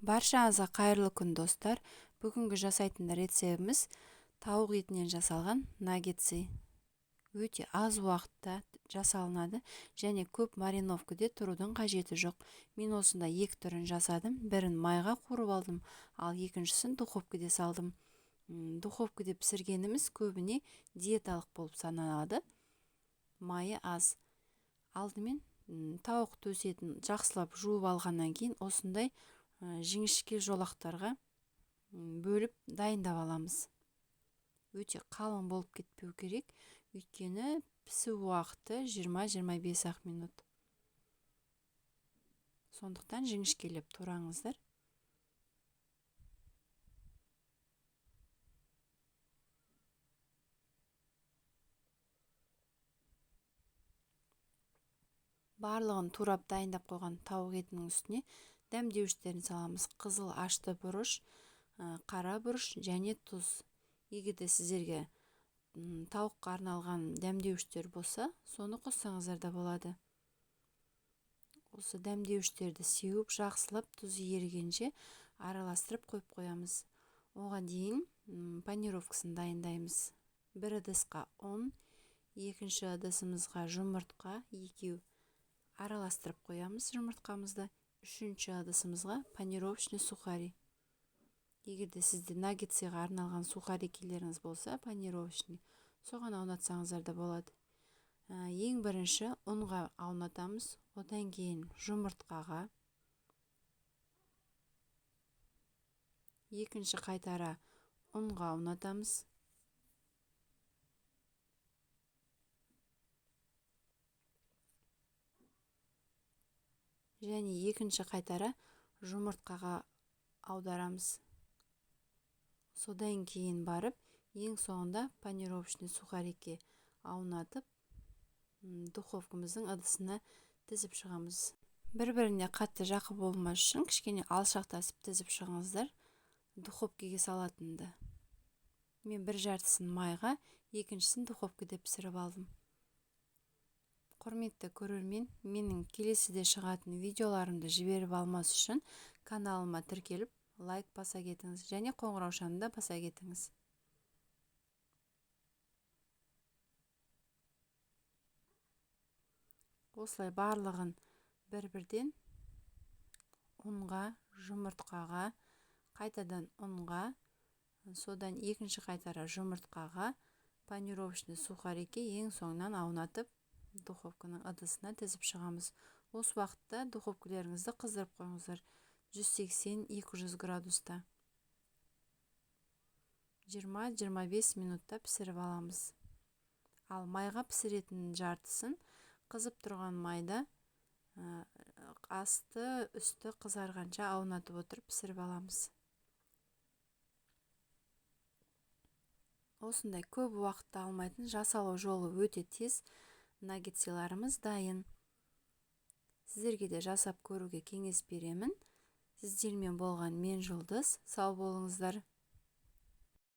Баршаңызға қайырлы күн достар. Бүгінгі жасайтын рецебіміз тауық етінен жасалған наггетсы. Өте аз уақытта жасалынады және көп мариновкаде тұрудың қажеті жоқ. Мен осында екі түрін жасадым. Бірін майға қуырып алдым, ал екіншісін духовкаде салдым. Духовкаде пісіргеніміз көбіне диеталық болып саналады. Майы аз. Алдымен тауық төс етін жақсылап жуып алғаннан кейін осындай жіңішке жолақтарға бөліп дайындап аламыз. Өте қалың болып кетпеу керек, өйткені пісу уақыты 20-25 минут. Сондықтан жіңішкелеп тураңыздар. Барлығын турап дайындап қойған тауық етінің үстіне дәмдеуіштерін саламыз. Қызыл ашты бұрыш, қара бұрыш және тұз. Егер де сіздерге тауыққа арналған дәмдеуіштер болса, соны қоссаңыздар да болады. Осы дәмдеуіштерді сеуіп, жақсылап тұзы ерігенше араластырып қойып қоямыз. Оған дейін панировкасын дайындаймыз. Бір ыдысқа ұн, екінші ыдысымызға жұмыртқа, екеу араластырып қоямыз жұмыртқамызды. Үшінші ыдысымызға панировочный сухари. Егер де сізде наггетсыға арналған сухарикилеріңіз болса, панировочный, соған аунатсаңыздар да болады. Ең бірінші ұнға аунатамыз, одан кейін жұмыртқаға, екінші қайтара ұнға аунатамыз. Және екінші қайтара жұмыртқаға аударамыз. Содан кейін барып, ең соңында панировочный сухарикке аунатып, духовкамыздың ыдысына тізіп шығамыз. Бір-біріне қатты жақын болмас үшін кішкене алшақтасып тізіп шығыңыздар, духовкаға салатынды. Мен бір жартысын майға, екіншісін духовкада пісіріп алдым. Құрметті көрермен, менің келесіде шығатын видеоларымды жіберіп алмас үшін каналыма тіркеліп, лайк баса кетіңіз және қоңыраушаны да баса кетіңіз. Осылай барлығын бір-бірден ұнға, жұмыртқаға, қайтадан ұнға, содан екінші қайтара жұмыртқаға, панировочный сухарикке ең соңынан аунатып, духовканың ыдысына тізіп шығамыз. Осы уақытта духовкаларыңызды қыздырып қойыңыздар 180-200 градуста. 20-25 минутта пісіріп аламыз. Ал майға пісіретін жартысын қызып тұрған майда асты үсті қызарғанша аунатып отырып пісіріп аламыз. Осындай көп уақытты алмайтын жасалу жолы өте тез. Наггетсыларымыз дайын. Сіздерге де жасап көруге кеңес беремін. Сіздермен болған мен Жұлдыз. Сау болыңыздар.